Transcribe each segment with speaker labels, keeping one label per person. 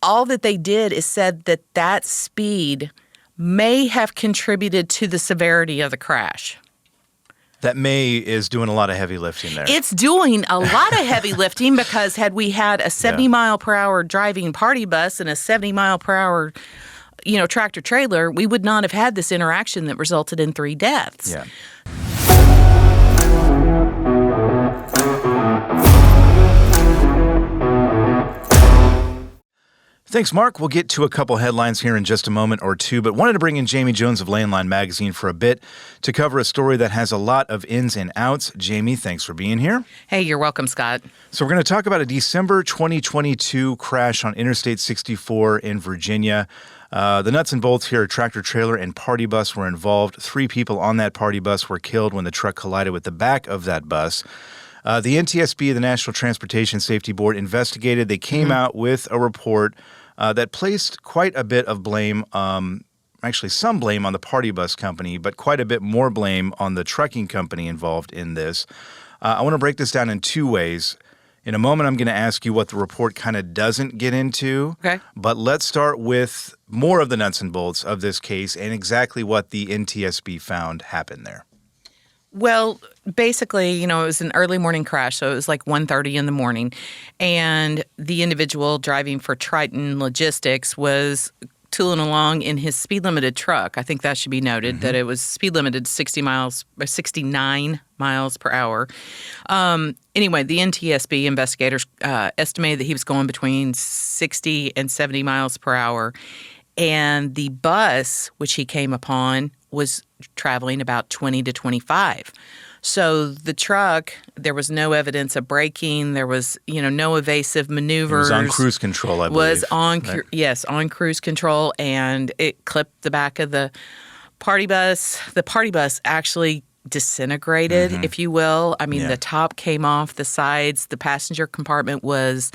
Speaker 1: all that they did is said that that speed may have contributed to the severity of the crash.
Speaker 2: That may is doing a lot of heavy lifting there.
Speaker 1: It's doing a lot of heavy lifting because had we had a 70-mile-per-hour driving party bus and a 70-mile-per-hour, tractor trailer, we would not have had this interaction that resulted in 3 deaths.
Speaker 2: Yeah. Thanks, Mark. We'll get to a couple headlines here in just a moment or two, but wanted to bring in Jami Jones of Landline Magazine for a bit to cover a story that has a lot of ins and outs. Jami, thanks for being here.
Speaker 1: Hey, you're welcome, Scott.
Speaker 2: So we're going to talk about a December 2022 crash on Interstate 64 in Virginia. The nuts and bolts here, a tractor trailer and party bus were involved. 3 people on that party bus were killed when the truck collided with the back of that bus. The NTSB, the National Transportation Safety Board, investigated. They came out with a report that placed quite a bit of blame, actually some blame on the party bus company, but quite a bit more blame on the trucking company involved in this. I want to break this down in 2 ways. In a moment, I'm going to ask you what the report kind of doesn't get into. Okay. But let's start with more of the nuts and bolts of this case and exactly what the NTSB found happened there.
Speaker 1: Well, basically, it was an early morning crash, so it was like 1:30 in the morning, and the individual driving for Triton Logistics was tooling along in his speed-limited truck. I think that should be noted, that it was speed-limited 69 miles per hour. Anyway, the NTSB investigators estimated that he was going between 60 and 70 miles per hour, and the bus, which he came upon, was traveling about 20 to 25. So the truck, there was no evidence of braking. There was, no evasive maneuvers.
Speaker 2: It was on cruise control, I believe.
Speaker 1: On cruise control, and it clipped the back of the party bus. The party bus actually disintegrated, if you will. I mean, the top came off, the sides, the passenger compartment was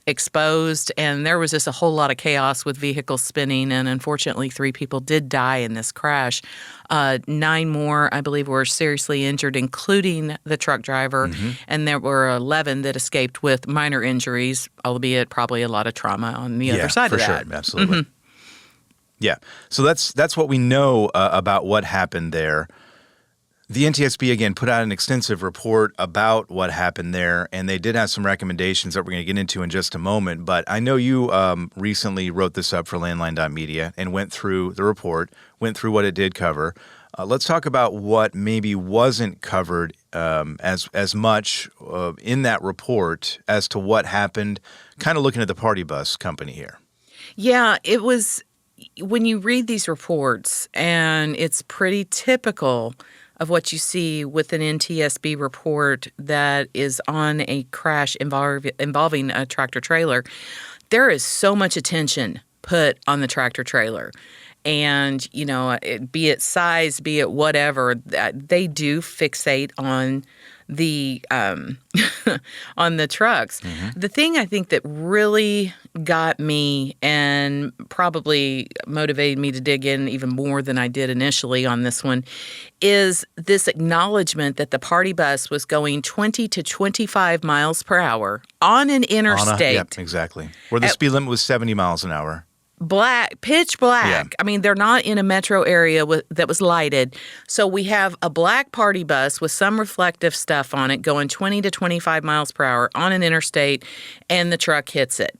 Speaker 1: exposed, and there was just a whole lot of chaos with vehicles spinning, and unfortunately 3 people did die in this crash. 9 more, I believe, were seriously injured, including the truck driver, and there were 11 that escaped with minor injuries, albeit probably a lot of trauma on the other side of that.
Speaker 2: Yeah, for sure, absolutely. Yeah, so that's what we know about what happened there. The NTSB, again, put out an extensive report about what happened there, and they did have some recommendations that we're going to get into in just a moment. But I know you recently wrote this up for Landline.media and went through the report, went through what it did cover. Let's talk about what maybe wasn't covered as much in that report as to what happened, kind of looking at the party bus company here.
Speaker 1: Yeah, it was when you read these reports, and it's pretty typical of what you see with an NTSB report that is on a crash involving a tractor trailer. There is so much attention put on the tractor trailer. And, be it size, be it whatever, they do fixate on the on the trucks. The thing I think that really got me and probably motivated me to dig in even more than I did initially on this one is this acknowledgement that the party bus was going 20 to 25 miles per hour on an interstate.
Speaker 2: Yep, exactly. Where the speed limit was 70 miles an hour.
Speaker 1: Pitch black.
Speaker 2: Yeah.
Speaker 1: I mean, they're not in a metro area that was lighted. So we have a black party bus with some reflective stuff on it going 20 to 25 miles per hour on an interstate, and the truck hits it.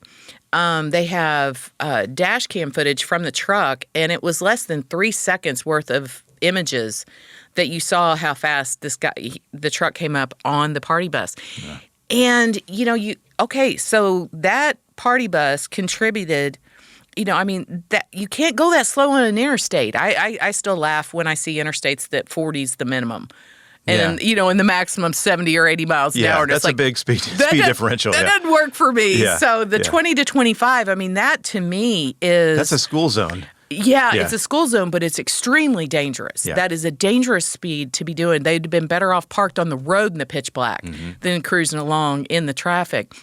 Speaker 1: They have dash cam footage from the truck, and it was less than 3 seconds worth of images that you saw how fast the truck came up on the party bus. Yeah. And, so that party bus contributed. That you can't go that slow on an interstate. I still laugh when I see interstates that 40's the minimum. And, in the maximum 70 or 80 miles an hour.
Speaker 2: That's a big speed differential.
Speaker 1: That doesn't work for me. Yeah. So the 20 to 25, that to me is...
Speaker 2: That's a school zone.
Speaker 1: Yeah, it's a school zone, but it's extremely dangerous. Yeah. That is a dangerous speed to be doing. They'd have been better off parked on the road in the pitch black than cruising along in the traffic.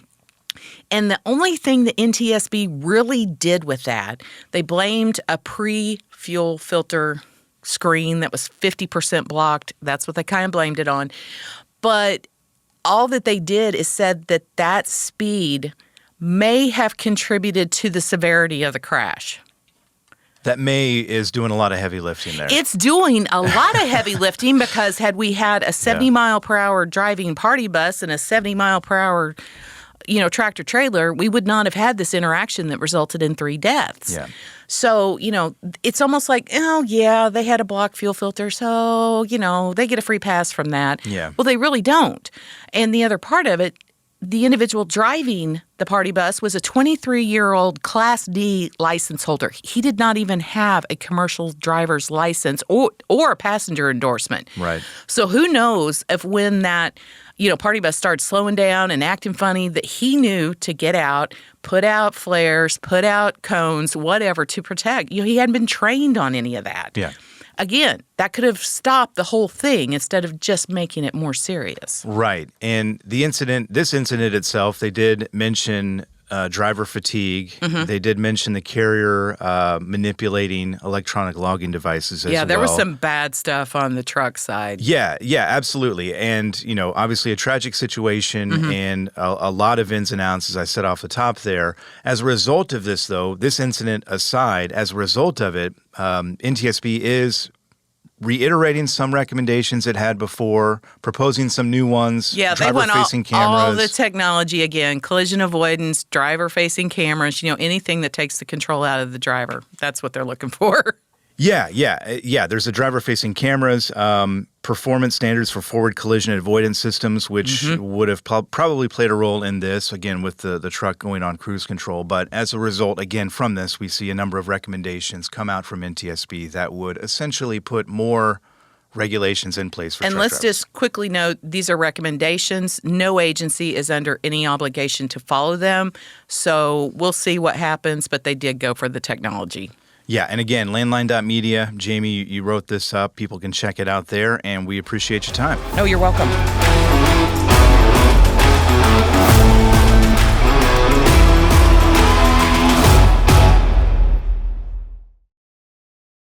Speaker 1: And the only thing the NTSB really did with that, they blamed a pre-fuel filter screen that was 50% blocked. That's what they kind of blamed it on. But all that they did is said that speed may have contributed to the severity of the crash.
Speaker 2: That may is doing a lot of heavy lifting there.
Speaker 1: It's doing a lot of heavy lifting because had we had a 70 mile per hour driving party bus and a 70 mile per hour, tractor trailer, we would not have had this interaction that resulted in 3 deaths.
Speaker 2: Yeah.
Speaker 1: So, it's almost like, oh, yeah, they had a blocked fuel filter, so, they get a free pass from that.
Speaker 2: Yeah.
Speaker 1: Well, they really don't. And the other part of it, the individual driving the party bus was a 23-year-old Class D license holder. He did not even have a commercial driver's license or a passenger endorsement.
Speaker 2: Right.
Speaker 1: So who knows if when that party bus started slowing down and acting funny that he knew to get out, put out flares, put out cones, whatever to protect. He hadn't been trained on any of that.
Speaker 2: Yeah.
Speaker 1: Again, that could have stopped the whole thing instead of just making it more serious.
Speaker 2: Right. And this incident itself, they did mention driver fatigue. Mm-hmm. They did mention the carrier manipulating electronic logging devices as well.
Speaker 1: Yeah, there was some bad stuff on the truck side.
Speaker 2: Yeah, absolutely. And, obviously a tragic situation and a lot of ins and outs, as I said off the top there. As a result of this, though, this incident aside, as a result of it, NTSB is reiterating some recommendations it had before, proposing some new ones.
Speaker 1: Yeah, they want
Speaker 2: driver-facing cameras.
Speaker 1: All the technology again, collision avoidance, driver-facing cameras, anything that takes the control out of the driver. That's what they're looking for.
Speaker 2: Yeah. There's a driver-facing cameras, performance standards for forward collision avoidance systems, which would have probably played a role in this, again, with the truck going on cruise control. But as a result, again, from this, we see a number of recommendations come out from NTSB that would essentially put more regulations in place for truck
Speaker 1: drivers.
Speaker 2: drivers.
Speaker 1: Just quickly note, these are recommendations. No agency is under any obligation to follow them. So we'll see what happens, but they did go for the technology.
Speaker 2: Yeah, and again, landline.media. Jami, you wrote this up. People can check it out there, and we appreciate your time.
Speaker 1: Oh, you're welcome.